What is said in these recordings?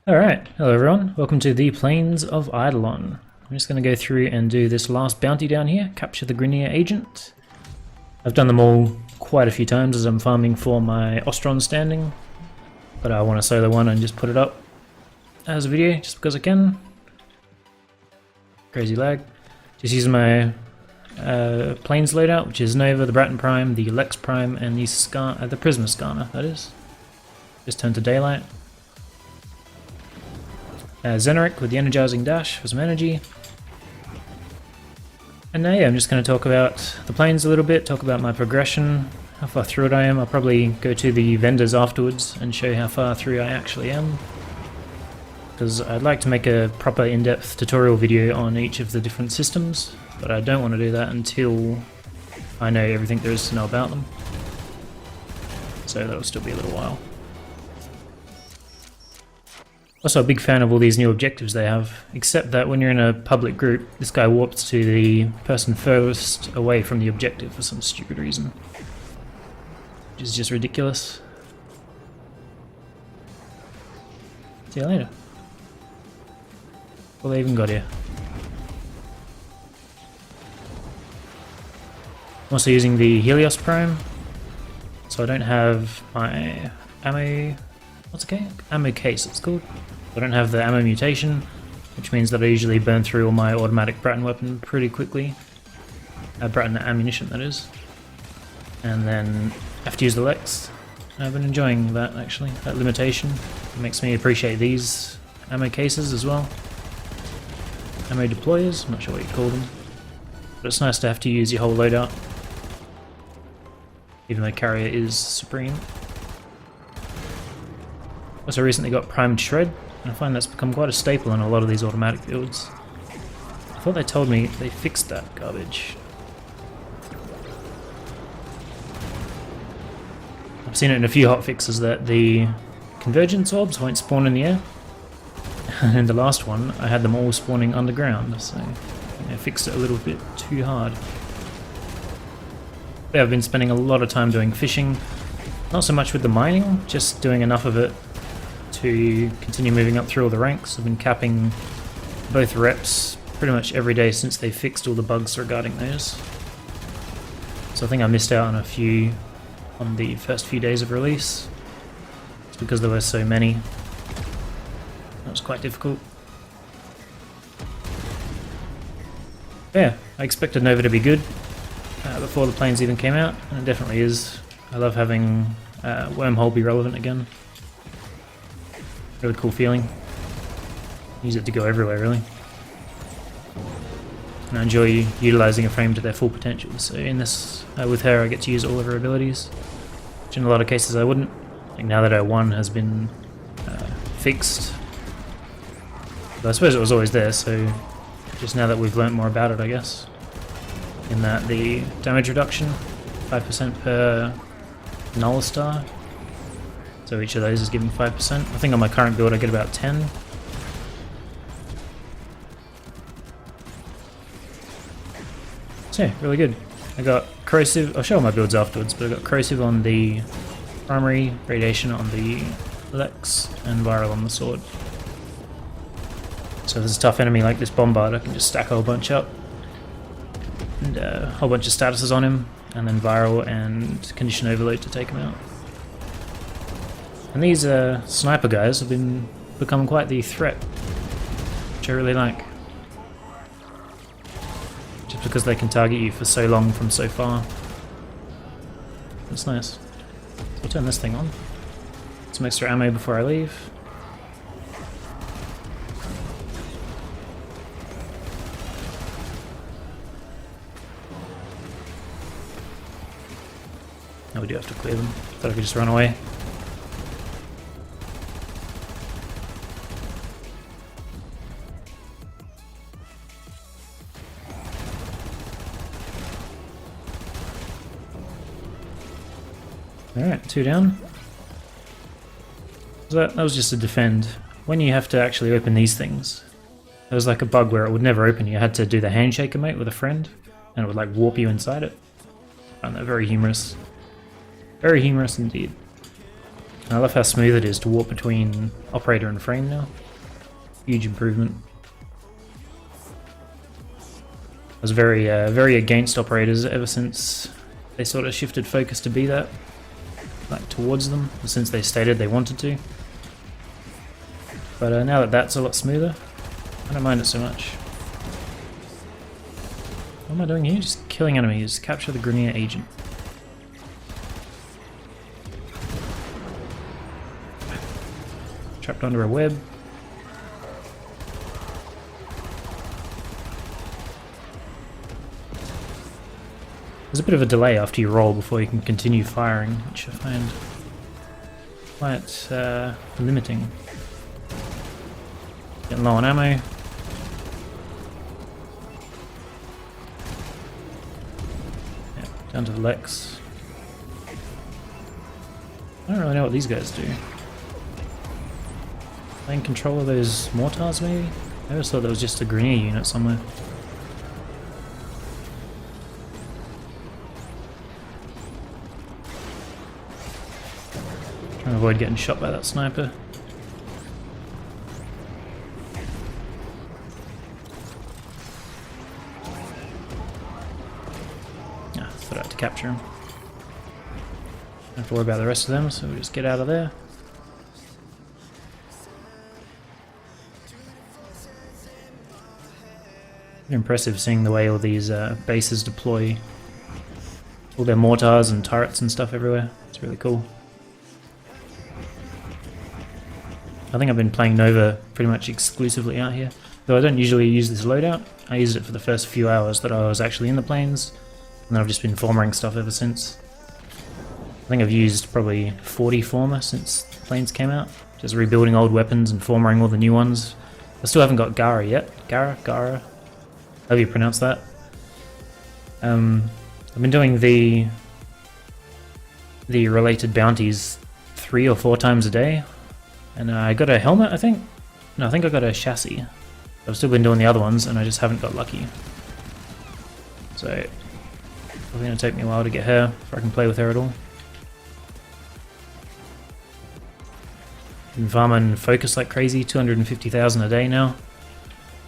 Alright, hello everyone, welcome to the Plains of Eidolon. I'm just going to go through and do this last bounty down here, capture the Grineer agent. I've done them all quite a few times as I'm farming for my Ostron standing, but I want to solo one and just put it up as a video just because I can. Crazy lag. Just using my Plains loadout, which is Nova, the Bratton Prime, the Lex Prime, and the Prisma Scanner, that is. Just turned to daylight. Zeneric with the Energizing Dash for some energy. And now yeah, I'm just going to talk about the planes a little bit, talk about my progression, how far through it I am. I'll probably go to the vendors afterwards and show how far through I actually am. Because I'd like to make a proper in-depth tutorial video on each of the different systems, but I don't want to do that until I know everything there is to know about them. So that'll still be a little while. Also a big fan of all these new objectives they have, except that when you're in a public group, this guy warps to the person furthest away from the objective for some stupid reason. Which is just ridiculous. See you later. Well, they even got here. I'm also using the Helios Prime, so I don't have my ammo... what's it called? Ammo case it's called. I don't have the ammo mutation, which means that I usually burn through all my automatic Bratton weapon pretty quickly. Bratton ammunition, that is. And then I have to use the Lex. I've been enjoying that actually, that limitation. It makes me appreciate these ammo cases as well. Ammo deployers, I'm not sure what you call them. But it's nice to have to use your whole loadout. Even though carrier is supreme. Also recently got primed shred, and I find that's become quite a staple in a lot of these automatic builds. I thought they told me they fixed that garbage. I've seen it in a few hotfixes that the convergence orbs won't spawn in the air. And in the last one, I had them all spawning underground, so I fixed it a little bit too hard. But I've been spending a lot of time doing fishing, not so much with the mining, just doing enough of it to continue moving up through all the ranks. I've been capping both reps pretty much every day since they fixed all the bugs regarding those. So I think I missed out on a few on the first few days of release. It's because there were so many. That was quite difficult. But yeah, I expected Nova to be good before the planes even came out, and it definitely is. I love having Wormhole be relevant again. Really cool feeling. Use it to go everywhere, really. And I enjoy utilising a frame to their full potential. So in this, with her, I get to use all of her abilities, which in a lot of cases I wouldn't. Like now that her 1 has been fixed. But I suppose it was always there, so just now that we've learnt more about it, I guess. In that the damage reduction, 5% per Null Star. So each of those is giving 5%. I think on my current build I get about 10. So yeah, really good. I got Corrosive, I'll show my builds afterwards, but I got Corrosive on the primary, Radiation on the Lex, and Viral on the sword. So if there's a tough enemy like this Bombard, I can just stack a whole bunch up. And a whole bunch of statuses on him, and then Viral and Condition Overload to take him out. And these sniper guys have become quite the threat, which I really like. Just because they can target you for so long from so far. That's nice. So I'll turn this thing on. Some extra ammo before I leave. Now we do have to clear them. Thought I could just run away. Alright, 2 down. So that was just a defend. When you have to actually open these things, there was like a bug where it would never open. You had to do the handshake emote with a friend, and it would like warp you inside it. I found that very humorous. Very humorous indeed. I love how smooth it is to warp between operator and frame now. Huge improvement. I was very against operators ever since they sort of shifted focus to be that, like towards them, since they stated they wanted to. But now that that's a lot smoother, I don't mind it so much. What am I doing here? Just killing enemies. Capture the Grenier agent. Trapped under a web. There's a bit of a delay after you roll before you can continue firing, which I find quite limiting. Getting low on ammo. Yeah, down to the Lex. I don't really know what these guys do. Are they in control of those mortars maybe? I always thought there was just a Grenier unit somewhere. Trying to avoid getting shot by that sniper. Yeah, thought I had to capture him. Don't have to worry about the rest of them, so we'll just get out of there. Impressive seeing the way all these bases deploy all their mortars and turrets and stuff everywhere. It's really cool. I think I've been playing Nova pretty much exclusively out here, though I don't usually use this loadout. I used it for the first few hours that I was actually in the planes, and then I've just been formering stuff ever since. I think I've used probably 40 former since the planes came out, just rebuilding old weapons and formering all the new ones. I still haven't got Gara yet. Gara? However you pronounce that. I've been doing the related bounties 3 or 4 times a day, and I got a helmet, I think? No, I think I got a chassis. I've still been doing the other ones, and I just haven't got lucky. So, probably going to take me a while to get her, if I can play with her at all. Been farming focus like crazy, 250,000 a day now.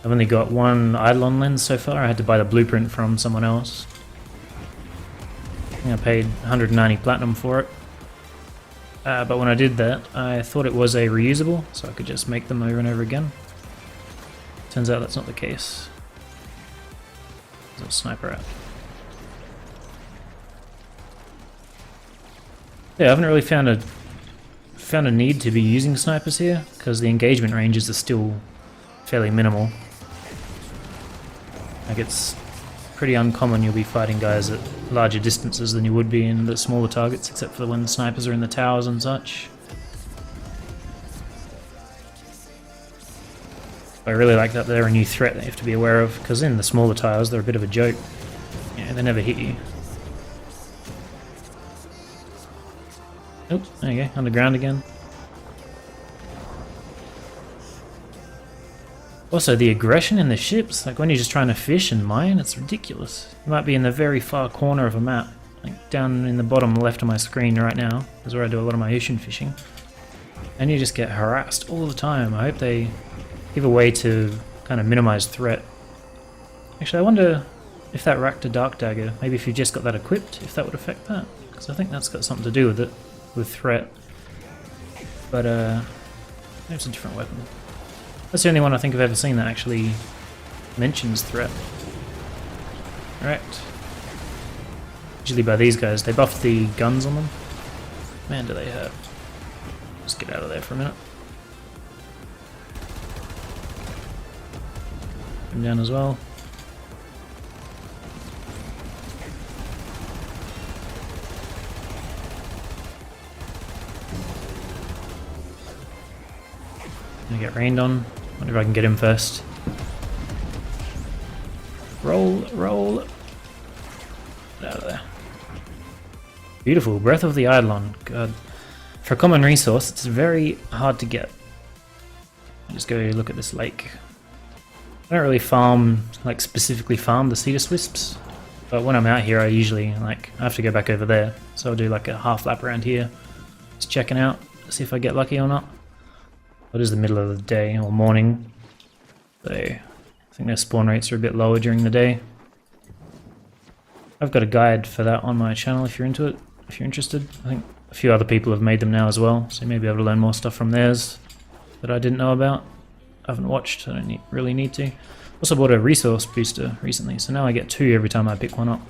I've only got one Eidolon lens so far. I had to buy the blueprint from someone else. I think I paid 190 platinum for it. But when I did that, I thought it was a reusable, so I could just make them over and over again. Turns out that's not the case. There's a sniper out. Yeah, I haven't really found a need to be using snipers here, because the engagement ranges are still fairly minimal. Like, it's pretty uncommon you'll be fighting guys at larger distances than you would be in the smaller targets, except for when the snipers are in the towers and such. I really like that they're a new threat that you have to be aware of, because in the smaller towers they're a bit of a joke. Yeah, they never hit you. Oh, there you go, underground again. Also, the aggression in the ships, like when you're just trying to fish and mine, it's ridiculous. You might be in the very far corner of a map, like down in the bottom left of my screen right now, is where I do a lot of my ocean fishing. And you just get harassed all the time. I hope they give a way to kind of minimize threat. Actually, I wonder if that Rakta Dark Dagger, maybe if you've just got that equipped, if that would affect that. Because I think that's got something to do with it, with threat. But, it's a different weapon. That's the only one I think I've ever seen that actually mentions threat. Right. Usually by these guys, they buff the guns on them. Man, do they hurt. Just get out of there for a minute. Come down as well. Gonna get rained on. Wonder if I can get him first. Roll, roll. Get out of there. Beautiful. Breath of the Eidolon. God. For a common resource, it's very hard to get. Just go look at this lake. I don't really farm, like specifically farm the cedar wisps, but when I'm out here I usually, I have to go back over there, so I'll do like a half lap around here, just checking out. see if I get lucky or not. It is the middle of the day or morning, so I think their spawn rates are a bit lower during the day. I've got a guide for that on my channel if you're into it, if you're interested. I think a few other people have made them now as well, so you may be able to learn more stuff from theirs that I didn't know about. I haven't watched, I don't really need to. Also bought a resource booster recently, so now I get 2 every time I pick one up.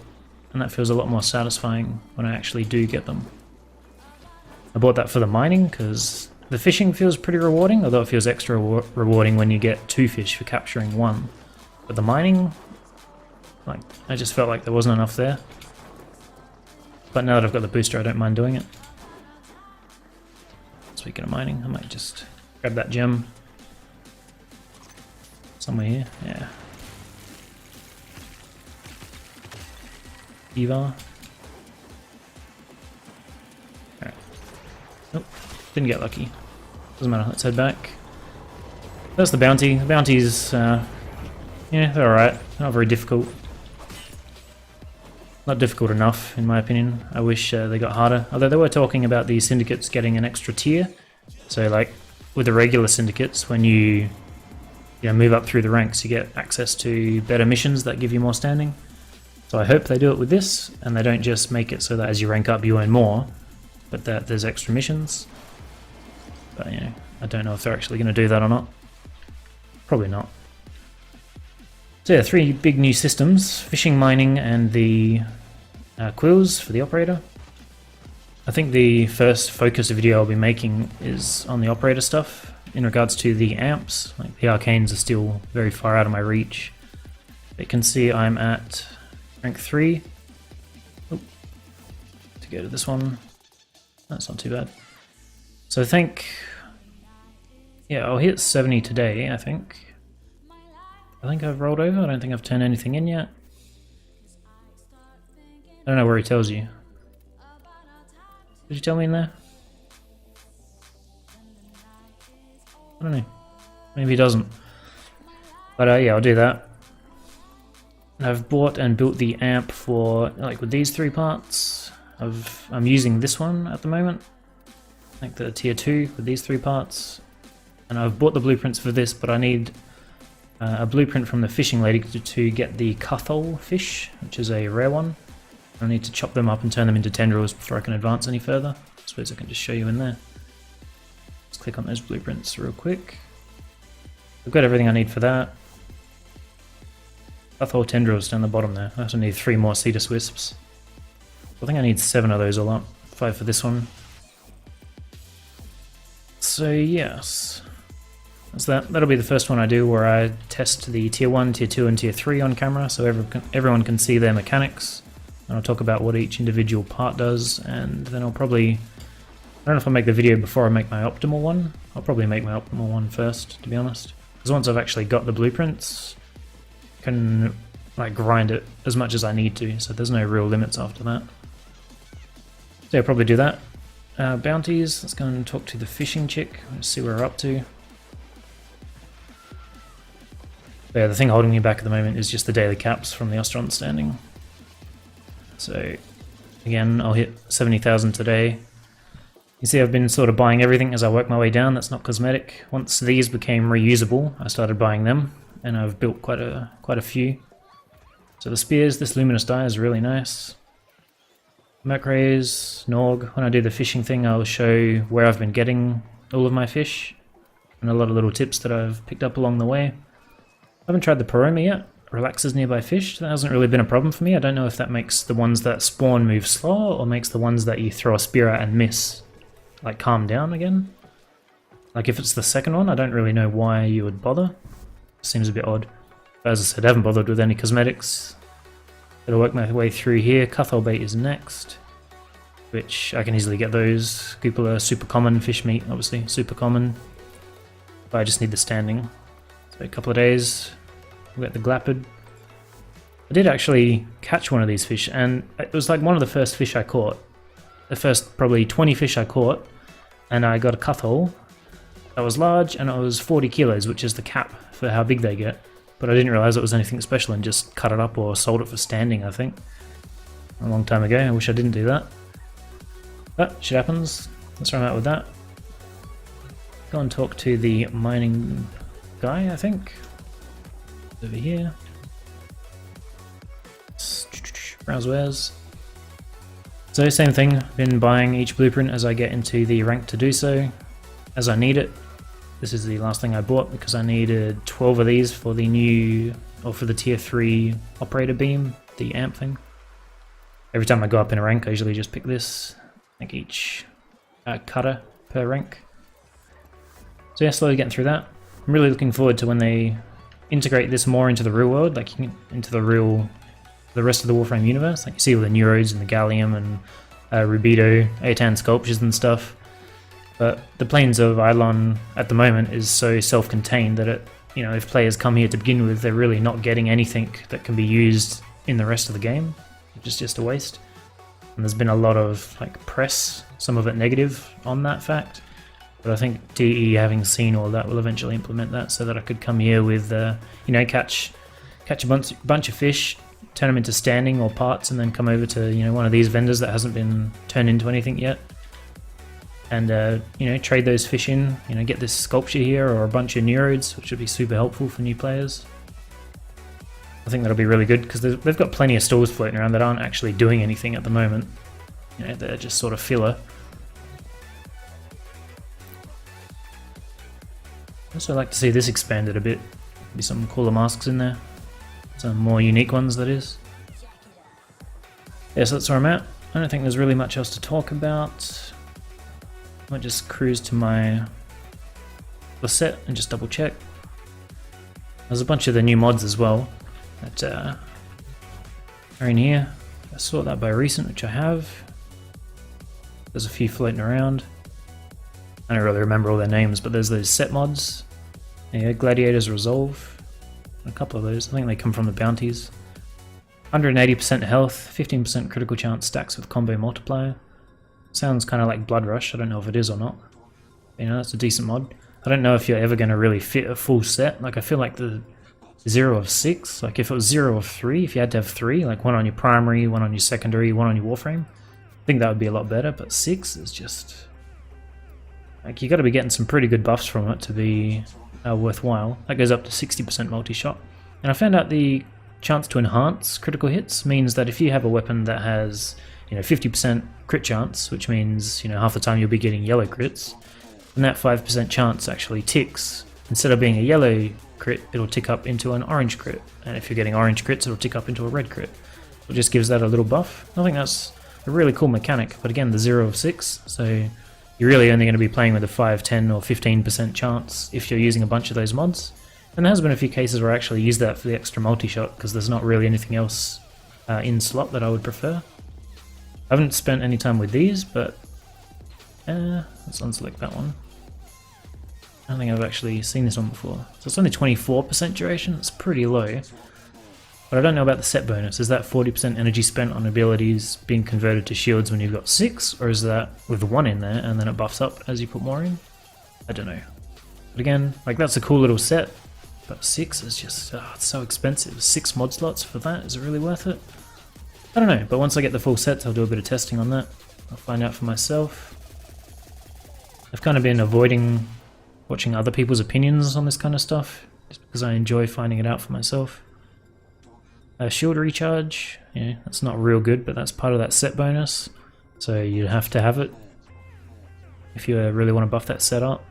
And that feels a lot more satisfying when I actually do get them. I bought that for the mining because the fishing feels pretty rewarding, although it feels extra rewarding when you get 2 fish for capturing 1. But the mining, like, I just felt like there wasn't enough there. But now that I've got the booster, I don't mind doing it. Speaking of mining, I might just grab that gem. Somewhere here, yeah. Eva. Alright. Nope, didn't get lucky. Doesn't matter, let's head back. That's the bounty. The bounties, yeah, they're alright. Not very difficult. Not difficult enough, in my opinion. I wish they got harder. Although they were talking about the syndicates getting an extra tier. So, like, with the regular syndicates, when you move up through the ranks, you get access to better missions that give you more standing. So I hope they do it with this, and they don't just make it so that as you rank up you earn more, but that there's extra missions. But, I don't know if they're actually going to do that or not. Probably not. So yeah, 3 big new systems: fishing, mining, and the quills for the operator. I think the first focus video I'll be making is on the operator stuff. In regards to the amps, like the arcanes are still very far out of my reach. But you can see I'm at rank 3. Oop. To go to this one, that's not too bad. So I think, yeah, I'll hit 70 today, I think. I think I've rolled over, I don't think I've turned anything in yet. I don't know where he tells you. Did you tell me in there? I don't know. Maybe he doesn't. But yeah, I'll do that. I've bought and built the amp for, like, with these 3 parts. I'm using this one at the moment. Like the tier 2 with these 3 parts. And I've bought the blueprints for this, but I need a blueprint from the fishing lady to get the Cuthole fish, which is a rare one. I need to chop them up and turn them into tendrils before I can advance any further. I suppose I can just show you in there. Let's click on those blueprints real quick. I've got everything I need for that. Cuthole tendrils down the bottom there. I also need 3 more Cetus wisps. I think I need 7 of those all up. 5 for this one. So yes, that's that. That'll be the first one I do where I test the tier 1, tier 2 and tier 3 on camera so everyone can see their mechanics. And I'll talk about what each individual part does, and then I'll probably, I don't know if I'll make the video before I make my optimal one. I'll probably make my optimal one first, to be honest. Because once I've actually got the blueprints, I can like grind it as much as I need to, so there's no real limits after that. So I'll probably do that. Bounties, let's go and talk to the fishing chick, let's see where we're up to. But yeah, the thing holding me back at the moment is just the daily caps from the Ostron standing. So again, I'll hit 70,000 today. You see I've been sort of buying everything as I work my way down. That's not cosmetic. Once these became reusable, I started buying them, and I've built quite a few. So the spears, this luminous dye is really nice. Mercrays, Norg. When I do the fishing thing, I'll show where I've been getting all of my fish, and a lot of little tips that I've picked up along the way. I haven't tried the Paroma yet. Relaxes nearby fish. That hasn't really been a problem for me. I don't know if that makes the ones that spawn move slower or makes the ones that you throw a spear at and miss like calm down again. Like if it's the second one, I don't really know why you would bother. Seems a bit odd. But as I said, I haven't bothered with any cosmetics. Gotta work my way through here. Cuthole bait is next, which I can easily get those. Cupola, super common. Fish meat, obviously, super common. But I just need the standing. So a couple of days. We got the Glappid. I did actually catch one of these fish, and it was like one of the first fish I caught. The first probably 20 fish I caught, and I got a Cuthole that was large, and it was 40 kilos, which is the cap for how big they get. But I didn't realize it was anything special and just cut it up or sold it for standing, I think. A long time ago. I wish I didn't do that. But shit happens. That's where I'm at with that. go and talk to the mining guy, I think. Over here. Browse wares. So same thing, been buying each blueprint as I get into the rank to do so, as I need it. This is the last thing I bought because I needed 12 of these for the new, or for the tier 3 operator beam, the amp thing. Every time I go up in a rank I usually just pick this, like each cutter per rank. So yeah, slowly getting through that. I'm really looking forward to when they integrate this more into the real world, like into the rest of the Warframe universe. Like you see all the Neurodes and the Gallium and Rubido, Aetan sculptures and stuff. But the plains of Eidolon at the moment is so self-contained that it, you know, if players come here to begin with, they're really not getting anything that can be used in the rest of the game, which is just a waste. And there's been a lot of like press, some of it negative, on that fact. But I think DE, having seen all that, will eventually implement that so that I could come here with, you know, catch a bunch of fish, turn them into standing or parts, and then come over to, you know, one of these vendors that hasn't been turned into anything yet. And, you know, trade those fish in, you know, get this sculpture here or a bunch of Neurodes, which would be super helpful for new players. I think that'll be really good because they've got plenty of stalls floating around that aren't actually doing anything at the moment. You know, they're just sort of filler. Also like to see this expanded a bit. Maybe some cooler masks in there. Some more unique ones, that is. Yeah, so that's where I'm at. I don't think there's really much else to talk about. I might just cruise to my set and just double check. There's a bunch of the new mods as well that are in here. I saw that by recent, which I have. There's a few floating around. I don't really remember all their names, but there's those set mods. Yeah, Gladiator's Resolve. A couple of those. I think they come from the bounties. 180% health, 15% critical chance stacks with combo multiplier. Sounds kind of like Blood Rush. I don't know if it is or not. You know, that's a decent mod. I don't know if you're ever going to really fit a full set. Like, I feel like the 0 of 6, like if it was 0 of 3, if you had to have 3, like one on your primary, one on your secondary, one on your Warframe, I think that would be a lot better, but 6 is just... like, you got to be getting some pretty good buffs from it to be worthwhile. That goes up to 60% multi-shot. And I found out the chance to enhance critical hits means that if you have a weapon that has, you know, 50% crit chance, which means, you know, half the time you'll be getting yellow crits, and that 5% chance actually ticks. Instead of being a yellow crit, it'll tick up into an orange crit, and if you're getting orange crits, it'll tick up into a red crit. It just gives that a little buff. I think that's a really cool mechanic, but again, the 0 of 6, so you're really only going to be playing with a 5, 10 or 15% chance if you're using a bunch of those mods. And there has been a few cases where I actually use that for the extra multi-shot, because there's not really anything else in slot that I would prefer. I haven't spent any time with these, but let's unselect that one. I don't think I've actually seen this one before. So it's only 24% duration, it's pretty low. But I don't know about the set bonus. Is that 40% energy spent on abilities being converted to shields when you've got 6? Or is that with 1 in there and then it buffs up as you put more in? I don't know. But again, like, that's a cool little set. But 6 is just, it's so expensive. 6 mod slots for that, is it really worth it? I don't know, but once I get the full sets I'll do a bit of testing on that. I'll find out for myself. I've kind of been avoiding watching other people's opinions on this kind of stuff, just because I enjoy finding it out for myself. Shield recharge, yeah, that's not real good, but that's part of that set bonus, so you have to have it if you really want to buff that set up.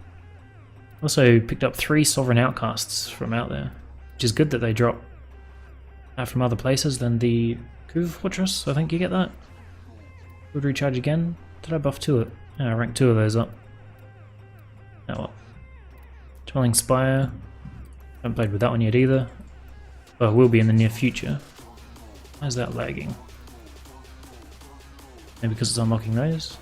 Also picked up 3 Sovereign Outcasts from out there, which is good that they drop from other places than the Kuv Fortress. I think you get that. Shield recharge again. Did I buff 2 it? Yeah, I ranked 2 of those up. Now what? Dwelling Spire. Haven't played with that one yet either. Well, will be in the near future. Why is that lagging? Maybe because it's unlocking those?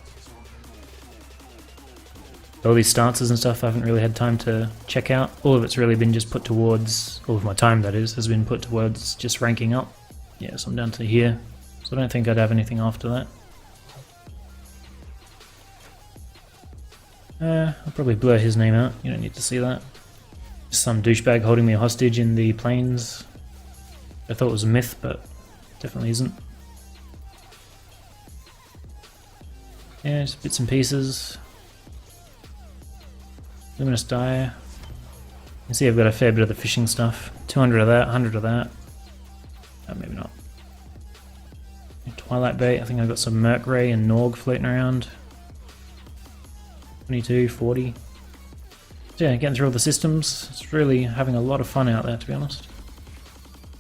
All these stances and stuff I haven't really had time to check out. All of it's really been just put towards, all of my time that is, has been put towards just ranking up. Yeah, so I'm down to here. So I don't think I'd have anything after that. I'll probably blur his name out, you don't need to see that. Just some douchebag holding me hostage in the plains. I thought it was a myth, but it definitely isn't. Yeah, just bits and pieces. Luminous dye. You can see I've got a fair bit of the fishing stuff. 200 of that, 100 of that. Oh, maybe not. Twilight bait, I think I've got some Merc Ray and Norg floating around. 22, 40. So yeah, getting through all the systems. It's really having a lot of fun out there, to be honest.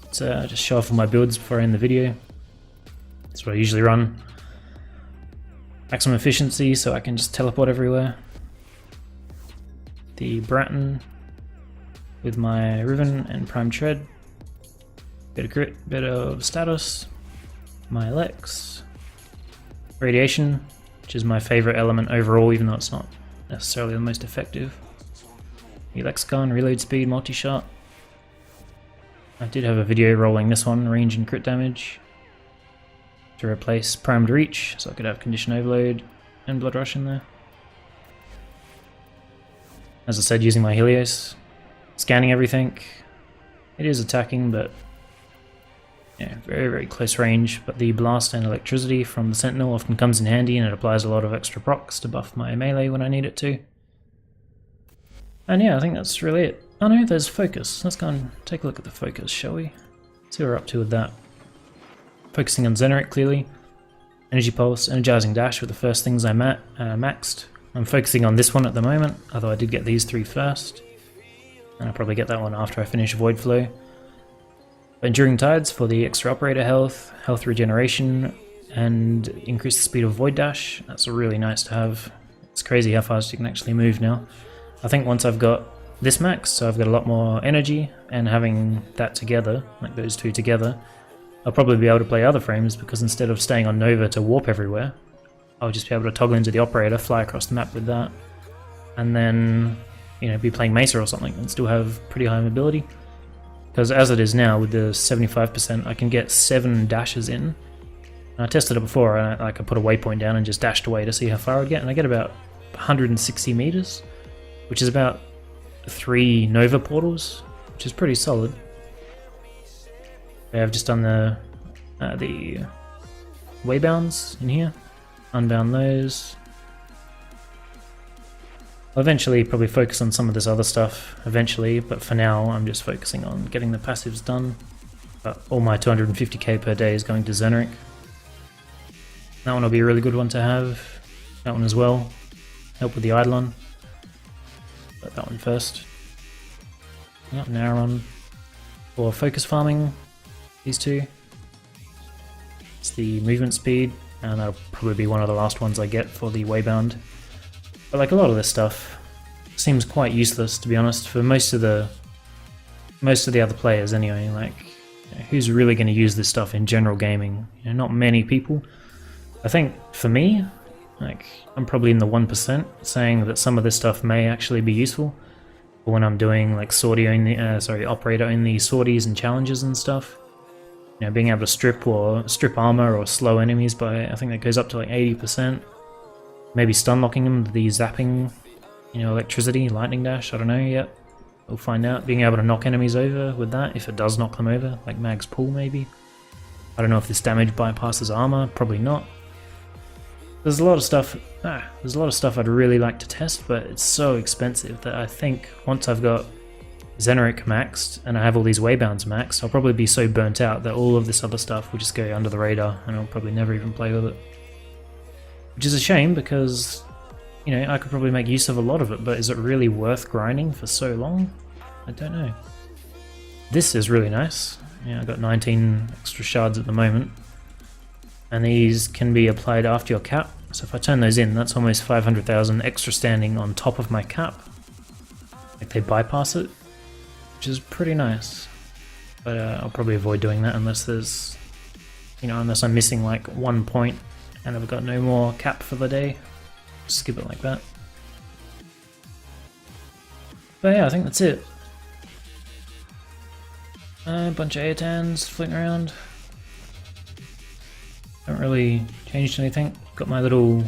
Let's just show off all my builds before I end the video. That's what I usually run. Maximum efficiency, so I can just teleport everywhere. The Bratton with my Riven and Prime Tread. Bit of crit, bit of status. My Lex. Radiation, which is my favorite element overall, even though it's not necessarily the most effective. The Lexicon, reload speed, multi-shot. I did have a video rolling this one, range and crit damage, to replace primed reach, so I could have condition overload and blood rush in there. As I said, using my Helios, scanning everything. It is attacking, but yeah, very, very close range. But the blast and electricity from the Sentinel often comes in handy, and it applies a lot of extra procs to buff my melee when I need it to. And yeah, I think that's really it. Oh no, there's focus. Let's go and take a look at the focus, shall we? See what we're up to with that. Focusing on Xeneric, clearly. Energy Pulse, Energizing Dash were the first things I maxed. I'm focusing on this one at the moment, although I did get these three first. And I'll probably get that one after I finish Void Flow. Enduring Tides for the extra operator health, health regeneration, and increase the speed of Void Dash. That's really nice to have. It's crazy how fast you can actually move now. I think once I've got this max, so I've got a lot more energy, and having that together, like those two together, I'll probably be able to play other frames, because instead of staying on Nova to warp everywhere, I'll just be able to toggle into the operator, fly across the map with that, and then, you know, be playing Mesa or something and still have pretty high mobility. Because as it is now, with the 75%, I can get 7 dashes in. And I tested it before, and I put a waypoint down and just dashed away to see how far I'd get, and I get about 160 meters, which is about 3 Nova portals, which is pretty solid. I've just done the waybounds in here, unbound those. I'll eventually probably focus on some of this other stuff eventually, but for now I'm just focusing on getting the passives done. But all my 250k per day is going to Xeneric. That one will be a really good one to have. That one as well. Help with the Eidolon. But that one first. Yep, Naron. For focus farming, these two. It's the movement speed, and that'll probably be one of the last ones I get for the waybound. But like a lot of this stuff seems quite useless, to be honest, for most of the other players anyway. Like, you know, who's really going to use this stuff in general gaming? You know, not many people. I think for me, like, I'm probably in the 1% saying that some of this stuff may actually be useful. But when I'm doing like sortie only, operator only sorties and challenges and stuff, you know, being able to strip armor or slow enemies by, I think that goes up to like 80%. Maybe stun locking them, the zapping, you know, electricity, lightning dash, I don't know yet. We'll find out. Being able to knock enemies over with that, if it does knock them over, like Mag's pull maybe. I don't know if this damage bypasses armor, probably not. There's a lot of stuff I'd really like to test, but it's so expensive that I think once I've got Xeneric maxed and I have all these waybounds maxed, I'll probably be so burnt out that all of this other stuff will just go under the radar and I'll probably never even play with it. Which is a shame, because, you know, I could probably make use of a lot of it, but is it really worth grinding for so long? I don't know. This is really nice. Yeah, I've got 19 extra shards at the moment. And these can be applied after your cap. So if I turn those in, that's almost 500,000 extra standing on top of my cap. Like, they bypass it, which is pretty nice. But I'll probably avoid doing that unless there's, you know, unless I'm missing like 1 point and I've got no more cap for the day. Just skip it like that. But yeah, I think that's it. A bunch of Aetans floating around. Haven't really changed anything. Got my little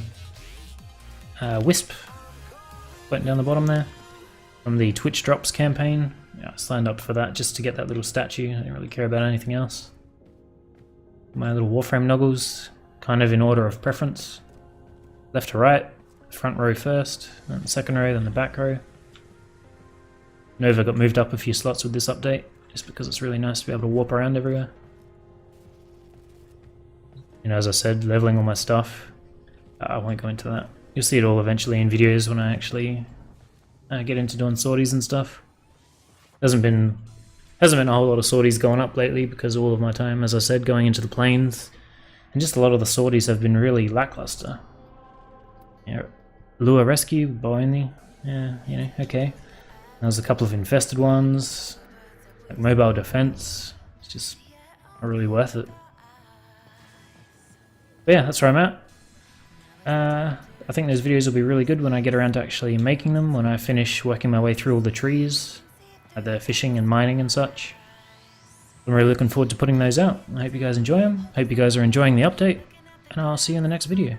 wisp floating down the bottom there from the Twitch Drops campaign. Yeah, I signed up for that just to get that little statue. I didn't really care about anything else. My little Warframe Noggles, kind of in order of preference. Left to right, front row first, then the second row, then the back row. Nova got moved up a few slots with this update, just because it's really nice to be able to warp around everywhere. You know, as I said, leveling all my stuff. I won't go into that. You'll see it all eventually in videos when I actually get into doing sorties and stuff. Hasn't been a whole lot of sorties going up lately because all of my time, as I said, going into the plains, and just a lot of the sorties have been really lackluster. Yeah, lure rescue, bow only. Yeah, you know, okay. There's a couple of infested ones, like mobile defense. It's just not really worth it. But yeah, that's where I'm at. I think those videos will be really good when I get around to actually making them, when I finish working my way through all the trees, the fishing and mining and such. I'm really looking forward to putting those out. I hope you guys enjoy them. Hope you guys are enjoying the update, and I'll see you in the next video.